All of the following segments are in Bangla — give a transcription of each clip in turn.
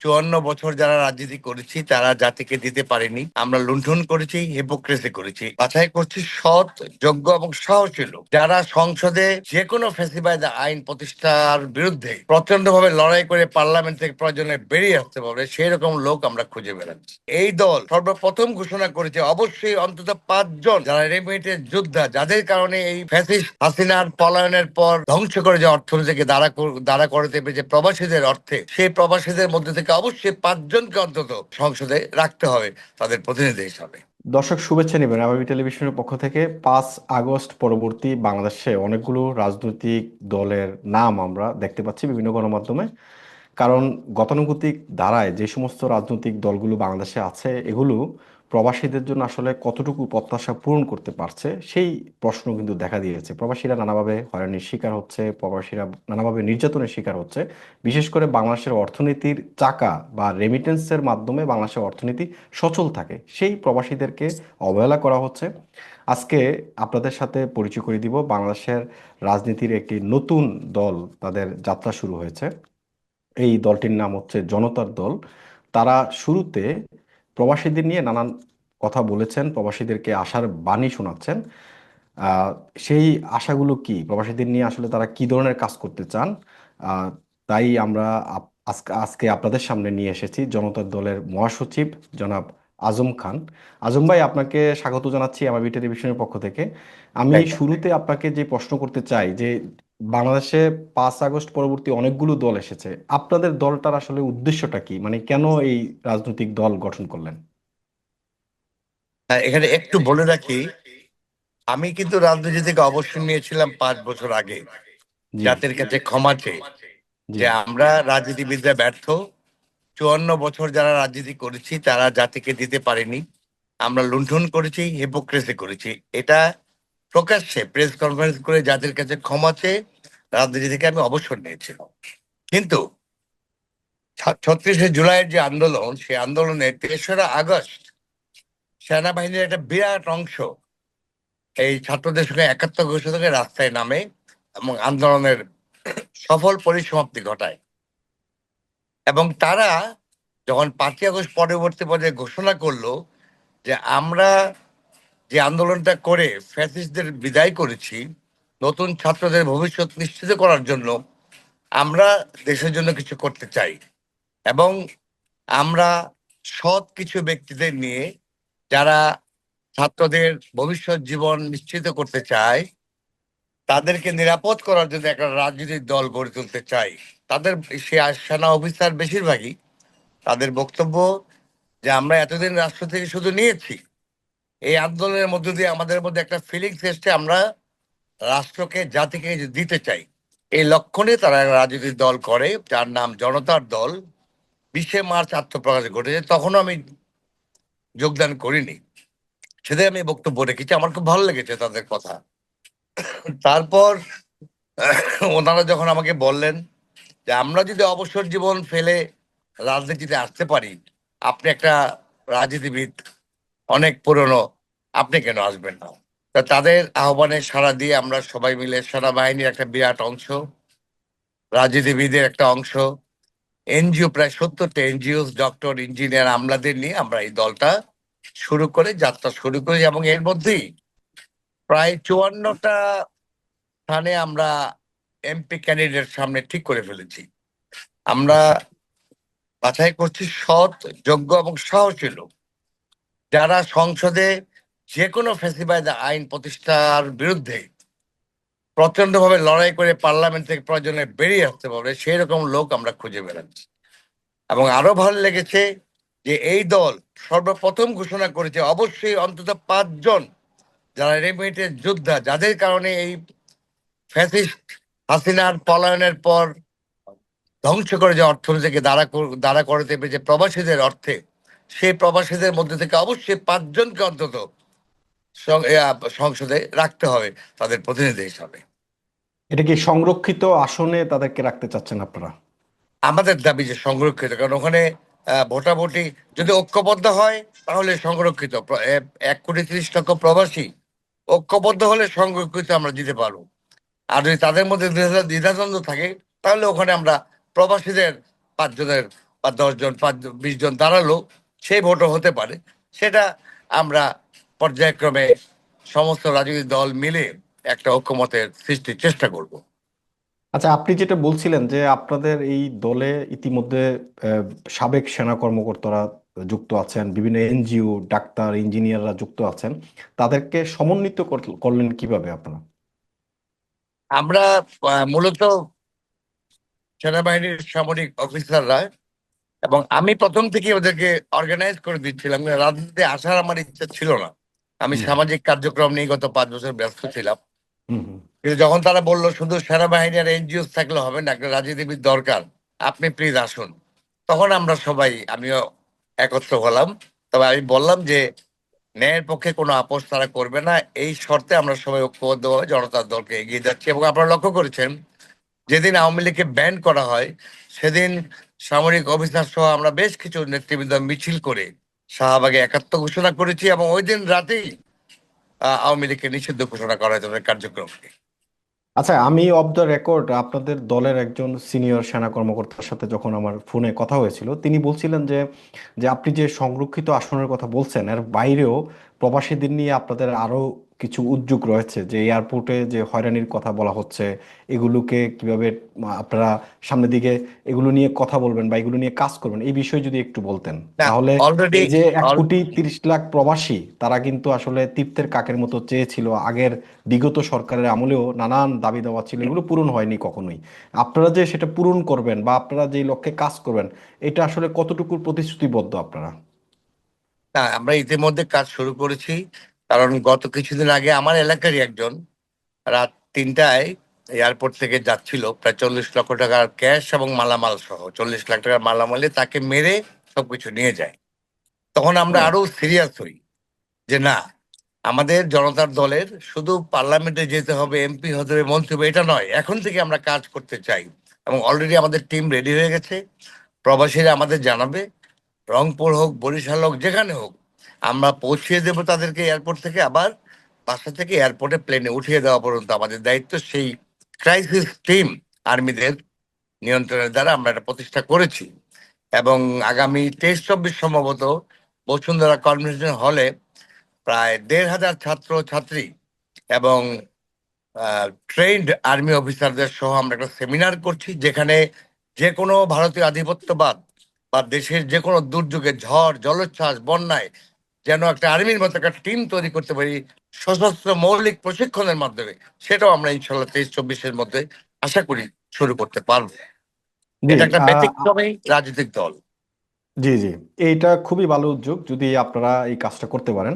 54 বছর যারা রাজনীতি করেছি তারা জাতিকে দিতে পারেনি। আমরা লুণ্ঠন করেছি, হিপোক্রেসি করেছি। বাছাই করছি সৎ, যোগ্য এবং সাহসী লোক যারা সংসদে যে কোনো ফ্যাসিবাদ আইন প্রতিষ্ঠার বিরুদ্ধে প্রচন্ড ভাবে লড়াই করে পার্লামেন্ট থেকে প্রয়োজনে বেরিয়ে আসতে পারবে, সেই রকম লোক আমরা খুঁজে বেড়াচ্ছি। এই দল সর্বপ্রথম ঘোষণা করেছে অবশ্যই অন্তত 5 জন যারা রেমিটেন্স যোদ্ধা, যাদের কারণে এই ফ্যাসিস্ট হাসিনার পলায়নের পর ধ্বংস করে যে অর্থনীতিকে দাঁড়া করতে পেরেছে প্রবাসীদের অর্থে, সেই প্রবাসীদের মধ্যে থেকে অবশ্যই 5 জনকে অন্তত সংসদে রাখতে হবে তাদের প্রতিনিধি হিসাবে। দর্শক শুভেচ্ছা নেবেন আবাবী টেলিভিশনের পক্ষ থেকে। 5 আগস্ট পরবর্তী বাংলাদেশে অনেকগুলো রাজনৈতিক দলের নাম আমরা দেখতে পাচ্ছি বিভিন্ন গণমাধ্যমে। কারণ গতানুগতিক ধারায় যে সমস্ত রাজনৈতিক দলগুলো বাংলাদেশে আছে এগুলো প্রবাসীদের জন্য আসলে কতটুকু প্রত্যাশা পূরণ করতে পারছে সেই প্রশ্ন কিন্তু দেখা দিয়েছে। প্রবাসীরা নানাভাবে হয়রানির শিকার হচ্ছে, প্রবাসীরা নানাভাবে নির্যাতনের শিকার হচ্ছে। বিশেষ করে বাংলাদেশের অর্থনীতির চাকা বা রেমিটেন্সের মাধ্যমে বাংলাদেশের অর্থনীতি সচল থাকে, সেই প্রবাসীদেরকে অবহেলা করা হচ্ছে। আজকে আপনাদের সাথে পরিচয় করে দিব বাংলাদেশের রাজনীতির একটি নতুন দল, তাদের যাত্রা শুরু হয়েছে। এই দলটির নাম হচ্ছে জনতার দল। তারা শুরুতে প্রবাসীদের নিয়ে নানান কথা বলেছেন, প্রবাসীদেরকে আশার বাণী শোনাচ্ছেন। আহ, সেই আশাগুলো কি, প্রবাসীদের নিয়ে আসলে তারা কি ধরনের কাজ করতে চান, আহ, তাই আমরা আজকে আজকে আপনাদের সামনে নিয়ে এসেছি জনতার দলের মহাসচিব জনাব আজম খান। আজম ভাই, আপনাকে স্বাগত জানাচ্ছি আমাবি টেলিভিশনের পক্ষ থেকে। আমি Thank you. শুরুতে আপনাকে যে প্রশ্ন করতে চাই যে বাংলাদেশে 5 আগস্ট পরবর্তী অনেকগুলো দল এসেছে, আপনাদের দলটার আসলে উদ্দেশ্যটা কি, মানে কেন এই রাজনৈতিক দল গঠন করলেন? এখানে একটু বলে রাখি, আমি কিন্তু রাজনীতি থেকে অবসর নিয়েছিলাম 5 বছর আগে, জি। জাতির কাছে ক্ষমা চেয়ে। জি। যে আমরা রাজনীতিবিদরা ব্যর্থ, 54 বছর যারা রাজনীতি করেছি তারা জাতিকে দিতে পারেনি। আমরা লুণ্ঠন করেছি, হিপোক্রেসি করেছি। এটা প্রকাশ্যে প্রেস কনফারেন্স করে জাতির কাছে ক্ষমা চেয়ে রাজনীতি থেকে আমি অবসর নিয়েছিলাম। কিন্তু 36শে জুলাইয়ের যে আন্দোলন, সেই আন্দোলনে 3রা আগস্ট সেনাবাহিনীর একটা বিরাট অংশ এই ছাত্রদের সঙ্গে একাত্ম ঘোষণা থেকে রাস্তায় নামে এবং আন্দোলনের সফল পরিসমাপ্তি ঘটায়। এবং তারা যখন 5ই আগস্ট পরবর্তী পর্যায়ে ঘোষণা করলো যে আমরা যে আন্দোলনটা করে ফ্যাসিস্টদের বিদায় করেছি, নতুন ছাত্রদের ভবিষ্যৎ নিশ্চিত করার জন্য আমরা দেশের জন্য কিছু করতে চাই এবং আমরা সৎ কিছু ব্যক্তিদের নিয়ে যারা ছাত্রদের ভবিষ্যৎ জীবন নিশ্চিত করতে চায়, তাদেরকে নিরাপদ করার জন্য একটা রাজনৈতিক দল গড়ে তুলতে চাই। তাদের সে সেনা অফিসার বেশিরভাগই তাদের বক্তব্য যে আমরা এতদিন রাষ্ট্র থেকে শুধু নিয়েছি, এই আন্দোলনের মধ্য দিয়ে আমাদের মধ্যে একটা ফিলিংস এসছে, আমরা রাষ্ট্রকে জাতিকে দিতে চাই। এই লক্ষণে তারা একটা রাজনৈতিক দল করে যার নাম জনতার দল। 20শে মার্চ আত্মপ্রকাশ ঘটেছে, তখনও আমি যোগদান করিনি, সেটাই আমি বক্তব্য রেখেছি। আমার খুব ভালো লেগেছে তাদের কথা। তারপর ওনারা যখন আমাকে বললেন যে আমরা যদি অবসর জীবন ফেলে রাজনীতিতে আসতে পারি, আপনি একটা রাজনীতিবিদ, অনেক পুরনো, আপনি কেন আসবেন না? তা তাদের আহ্বানে সাড়া দিয়ে আমরা সবাই মিলে সেনাবাহিনীর একটা বিরাট অংশ, রাজনীতিবিদের একটা অংশ, এনজিও, প্রায় 70টা এনজিও, ডক্টর, ইঞ্জিনিয়ার, আমলাদের নিয়ে আমরা এই দলটা শুরু করে যাত্রা শুরু করি এবং এর মধ্যেই প্রায় 54টা স্থানে আমরা এমপি ক্যান্ডিডেট সামনে ঠিক করে ফেলেছি। আমরা বাছাই করছি সৎ, যোগ্য এবং সাহসী লোক যারা সংসদে যে কোনো ফ্যাসিবাদ আইন প্রতিষ্ঠার বিরুদ্ধে প্রচন্ড ভাবে লড়াই করে পার্লামেন্ট থেকে প্রয়োজনে বেরিয়ে আসতে পারবে, সেই রকম লোক আমরা খুঁজে বেড়াচ্ছি। এবং আরো ভালো লেগেছে যে এই দল সর্বপ্রথম ঘোষণা করেছে অবশ্যই অন্তত 5 জন যারা রেমিটেন্স যোদ্ধা, যাদের কারণে এই ফ্যাসিস্ট হাসিনার পলায়নের পর ধ্বংস করে যে অর্থনীতিকে দাঁড়া করতে পেরেছে প্রবাসীদের অর্থে, সেই প্রবাসীদের মধ্যে থেকে অবশ্যই 5 জনকে অন্তত সংসদে রাখতে হবে তাদের প্রতিনিধি হিসাবে। এটা কি সংরক্ষিত আসনে তাদেরকে রাখতে চাচ্ছেন আপনারা? আমাদের দাবি যে সংরক্ষিত, কারণ ওখানে ভোটাভুটি যদি ঐক্যবদ্ধ হয় তাহলে সংরক্ষিত। 1,30,00,000 প্রবাসী ঐক্যবদ্ধ হলে সংরক্ষিত আমরা দিতে পারবো। আর যদি তাদের মধ্যে দ্বিধাদ্বন্দ্ব থাকে তাহলে ওখানে আমরা প্রবাসীদের 5 জনের বা 10 জন 20 জন দাঁড়ালো, সেই ভোটও হতে পারে। সেটা আমরা পর্যায়ক্রমে সমস্ত রাজনৈতিক দল মিলে একটা ঐক্যমতের সৃষ্টির চেষ্টা করব। আচ্ছা, আপনি যেটা বলছিলেন যে আপনাদের এই দলে ইতিমধ্যে আহ, সাবেক সেনা কর্মকর্তারা যুক্ত আছেন, বিভিন্ন এনজিও, ডাক্তার, ইঞ্জিনিয়াররা যুক্ত আছেন, তাদেরকে সমন্বিত করলেন কিভাবে আপনারা? আমরা মূলত সেনাবাহিনীর সামরিক অফিসাররা, এবং আমি প্রথম থেকে ওদেরকে অর্গানাইজ করে দিচ্ছিলাম। রাজনীতিতে আসার আমার ইচ্ছা ছিল না, আমি হুম সামাজিক কার্যক্রম নিয়ে গত 5 বছর ব্যস্ত ছিলাম। হুম হুম। কিন্তু যখন তারা বললো শুধু সেনাবাহিনী আর এনজিও থাকলে হবে না, একটা রাজনীতিবিদ দরকার, আপনি প্লিজ আসুন, তখন আমরা সবাই, আমিও একত্র হলাম। তবে আমি বললাম যে ন্যায়ের পক্ষে কোনো আপোষ তারা করবে না, এই শর্তে আমরা সবাই ঐক্যবদ্ধভাবে জনতার দলকে এগিয়ে যাচ্ছি। এবং আপনারা লক্ষ্য করেছেন, যেদিন আওয়ামী লীগকে ব্যান করা হয় সেদিন সামরিক অফিসার সহ আমরা বেশ কিছু নেতৃবৃন্দ মিছিল করে শাহবাগে একাত্ম ঘোষণা করেছি, এবং ওই দিন রাতেই আওয়ামী লীগকে নিষিদ্ধ ঘোষণা করা হয় তাদের কার্যক্রমকে। আচ্ছা, আমি অফ দ্য রেকর্ড আপনাদের দলের একজন সিনিয়র সেনা কর্মকর্তার সাথে যখন আমার ফোনে কথা হয়েছিল, তিনি বলছিলেন যে যে আপনি যে সংরক্ষিত আসনের কথা বলছেন, এর বাইরেও প্রবাসীদের নিয়ে আপনাদের আরো কিছু উদ্যোগ রয়েছে, যে এয়ারপোর্টে যে হয়রানির কথা বলা হচ্ছে, এগুলোকে কিভাবে আপনারা সামনের দিকে এগুলো নিয়ে কথা বলবেন বা এগুলো নিয়ে কাজ করবেন, এই বিষয়ে যদি একটু বলতেন না, তাহলে। অলরেডি এই যে 1,30,00,000 প্রবাসী, তারা কিন্তু আসলে তীর্থের কাকের মতো চেয়েছিল আগের বিগত সরকারের আমলেও, নানান দাবি দাওয়া ছিল, এগুলো পূরণ হয়নি কখনোই। আপনারা যে সেটা পূরণ করবেন বা আপনারা যে লক্ষ্যে কাজ করবেন, এটা আসলে কতটুকু প্রতিশ্রুতিবদ্ধ আপনারা? না, আমরা ইতিমধ্যে কাজ শুরু করেছি। কারণ গত কিছুদিন আগে আমার এলাকারই একজন রাত 3টায় এয়ারপোর্ট থেকে যাচ্ছিল প্রায় 40 লক্ষ টাকার ক্যাশ এবং মালামাল সহ, 40 লাখ টাকার মালামালে তাকে মেরে সবকিছু নিয়ে যায়। তখন আমরা ও, আরো সিরিয়াস হই যে না, আমাদের জনতার দলের শুধু পার্লামেন্টে যেতে হবে, এমপি হতে হবে, মন্ত্রী হবে, এটা নয়, এখন থেকে আমরা কাজ করতে চাই। এবং অলরেডি আমাদের টিম রেডি হয়ে গেছে, প্রবাসীরা আমাদের জানাবে, রংপুর হোক, বরিশাল হোক, যেখানে হোক, আমরা পৌঁছিয়ে দেবো তাদেরকে এয়ারপোর্ট থেকে। আবার বাসা থেকে এয়ারপোর্টে প্লেনে উঠিয়ে দেওয়া পর্যন্ত আমাদের দায়িত্ব। সেই ক্রাইসিস টিম আর্মিদের নিয়ন্ত্রণের দ্বারা আমরা এটা প্রতিষ্ঠা করেছি। এবং আগামী 23-24 সম্ভবত বসুন্ধরা কনভেনশন হলে প্রায় 1,500 ছাত্র ছাত্রী এবং ট্রেন্ড আর্মি অফিসারদের সহ আমরা একটা সেমিনার করছি, যেখানে যে কোনো ভারতীয় আধিপত্যবাদ বা দেশের যে কোনো দুর্যোগে, ঝড়, জলোচ্ছ্বাস, বন্যায় যেন একটা আর্মির মতো একটা টিম তৈরি করতে পারি সশস্ত্র মৌলিক প্রশিক্ষণের মাধ্যমে, সেটাও আমরা ইনশাল্লাহ 23-24-এর মধ্যে আশা করি শুরু করতে পারবো। জি। এটা একটা ব্যতিক্রমী রাজনৈতিক দল। জি জি, এইটা খুবই ভালো উদ্যোগ যদি আপনারা এই কাজটা করতে পারেন।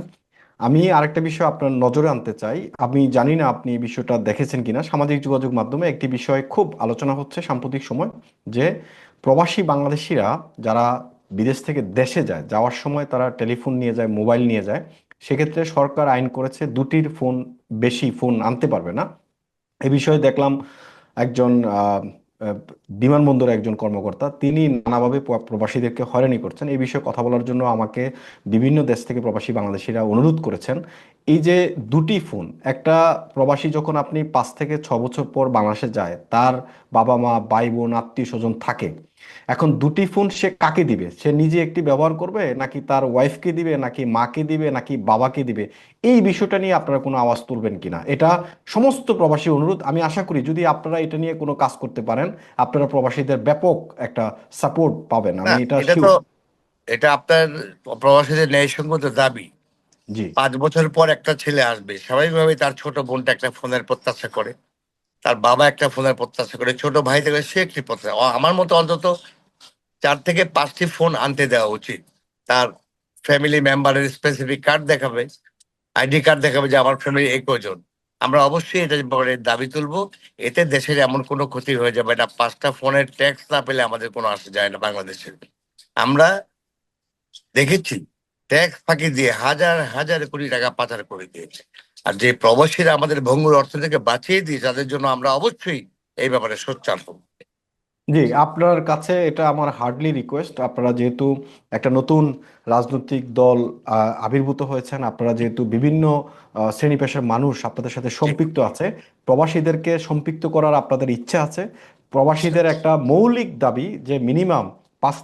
আমি আরেকটা বিষয় আপনার নজরে আনতে চাই। আমি জানি না আপনি এই বিষয়টা দেখেছেন কিনা, সামাজিক যোগাযোগ মাধ্যমে একটি বিষয় খুব আলোচনা হচ্ছে সাম্প্রতিক সময়, যে প্রবাসী বাংলাদেশিরা যারা বিদেশ থেকে দেশে যায়, যাওয়ার সময় তারা টেলিফোন নিয়ে যায়, মোবাইল নিয়ে যায়, সেক্ষেত্রে সরকার আইন করেছে দুটির ফোন বেশি ফোন আনতে পারবে না। এ বিষয়ে দেখলাম একজন আহ, বিমানবন্দরের একজন কর্মকর্তা, তিনি নানাভাবে প্রবাসীদেরকে হয়রানি করছেন। এই বিষয়ে কথা বলার জন্য আমাকে বিভিন্ন দেশ থেকে প্রবাসী বাংলাদেশিরা অনুরোধ করেছেন। এই যে দুটি ফোন, একটা প্রবাসী যখন আপনি 5 থেকে 6 বছর পর বাংলাদেশে যায়, তার বাবা মা, ভাই বোন, আত্মীয় স্বজন থাকে, এখন দুটি ফোন সে কাকে দিবে? সে নিজে একটি ব্যবহার করবে, নাকি তার ওয়াইফকে দিবে, নাকি মাকে দিবে, নাকি বাবাকে দিবে? এই বিষয়টা নিয়ে আপনারা কোনো আওয়াজ তুলবেন কিনা, এটা সমস্ত প্রবাসী অনুরোধ। আমি আশা করি যদি আপনারা এটা নিয়ে কোনো কাজ করতে পারেন, আপনারা প্রবাসীদের ব্যাপক একটা সাপোর্ট পাবেন, না, আমি এটা এটা তো, শিওর। এটা আপনার প্রবাসীদের ন্যায়সঙ্গত দাবি। জি। 5 বছর পর একটা ছেলে আসবে, স্বাভাবিকভাবে তার ছোট বোনটা একটা ফোনের প্রত্যাশা করে, তার বাবা একটা ফোনের প্রত্যাশা করে, ছোট ভাই থেকে সে একটি প্রত্যাশা। আমার মতো অন্তত 4 থেকে 5টি ফোন আনতে দেওয়া উচিত। তার ফ্যামিলি মেম্বারের স্পেসিফিক কার্ড দেখাবে, আইডি কার্ড দেখাবে যে আমার ফ্যামিলি এই কজন। আমরা অবশ্যই এটা ব্যাপারে দাবি তুলবো। এতে দেশের এমন কোনো ক্ষতি হয়ে যাবে না, 5টা ফোনের ট্যাক্স না পেলে আমাদের কোনো আসে যায় না বাংলাদেশের। আমরা দেখেছি ট্যাক্স ফাঁকি দিয়ে হাজার হাজার কোটি টাকা পাচার করে দিয়েছে। আর যে প্রবাসীরা আমাদের ভঙ্গুর অর্থনীতিকে বাঁচিয়ে দিয়ে, তাদের জন্য আমরা অবশ্যই এই ব্যাপারে সোচ্চার হব। জি, আপনার কাছে এটা আমার হার্ডলি রিকোয়েস্ট, আপনারা যেহেতু একটা নতুন রাজনৈতিক দল আবির্ভূত হয়েছেন, আপনারা যেহেতু বিভিন্ন শ্রেণী পেশার মানুষ আপনাদের সাথে জি, সম্পৃক্ত আছে, প্রবাসীদেরকে সম্পৃক্ত করার আপনাদের ইচ্ছা আছে, প্রবাসীদের একটা মৌলিক দাবি যে মিনিমাম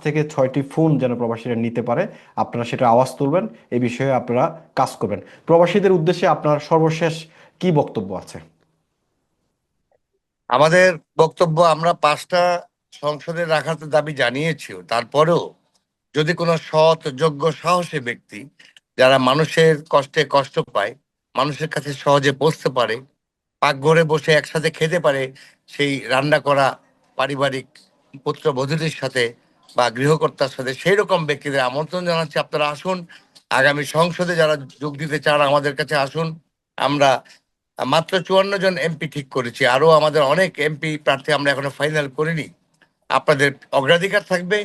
থেকে 6টি ফোন যেন প্রবাসীরা নিতে পারে, আপনারা সেটা আওয়াজ তুলবেন, এই বিষয়ে আপনারা কাজ করবেন। প্রবাসীদের উদ্দেশ্যে আপনার সর্বশেষ কি বক্তব্য আছে? আমাদের বক্তব্য, আমরা 5টা সংসদে রাখার তো দাবি জানিয়েছিও, তারপরেও যদি কোনো সৎ, যোগ্য, সাহসী ব্যক্তি যারা মানুষের কষ্টে কষ্ট পায়, মানুষের কাছে সহজে পৌঁছতে পারে, পাকঘরে বসে একসাথে খেতে পারে, সেই রান্না করা পারিবারিক পুত্রবধূদের সাথে বা গৃহকর্তার সাথে, সেই রকম ব্যক্তিদের আমন্ত্রণ জানাচ্ছি, আপনারা আসুন। আগামী সংসদে যারা যোগ দিতে চান আমাদের কাছে আসুন। আমরা মাত্র 54 জন এমপি ঠিক করেছি, আরো আমাদের অনেক এমপি প্রার্থী আমরা এখনো ফাইনাল করিনি। আপনাদের অগ্রাধিকার থাকবে,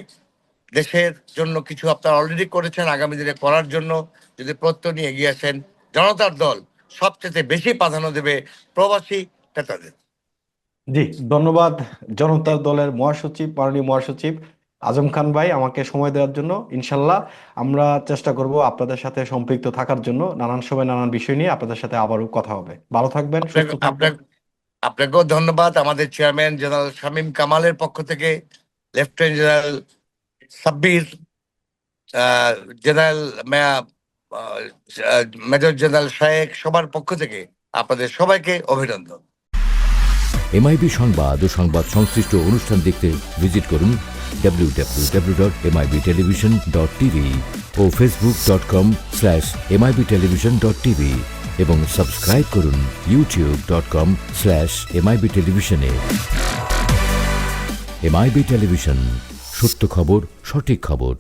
দেশের জন্য কিছু আপনারা অলরেডি করেছেন, আগামী দিনে করার জন্য যদি প্রত্যয় নিয়ে এগিয়ে আসেন, জনতার দল সবচেয়ে বেশি প্রাধান্য দেবে প্রবাসী ক্রেতাদের। জি, ধন্যবাদ জনতার দলের মহাসচিব, মাননীয় মহাসচিব আজম খান ভাই, আমাকে সময় দেওয়ার জন্য। ইনশাল্লাহ আমরা চেষ্টা করব আপনাদের সাথে সম্পৃক্ত থাকার জন্য, নানান সময় নানান বিষয় নিয়ে আপনাদের সাথে আবারও কথা হবে। ভালো থাকবেন, সুস্থ থাকবেন। আপনাকেও ধন্যবাদ। আমাদের চেয়ারম্যান জেনারেল শামীম কামালের পক্ষ থেকে, lieutenant general Sabbir, general major general Shayek, সবার পক্ষ থেকে আপনাদের সবাইকে অভিনন্দন। এমআইবি সংবাদ ও সংবাদ সংশ্লিষ্ট অনুষ্ঠান দেখতে ভিজিট করুন www.mibtelevision.tv ও facebook.com/mibtelevision.tv এবং সাবস্ক্রাইব করুন youtube.com/mibtelevision এ। এমআইবি টেলিভিশন, সত্য খবর, সঠিক খবর।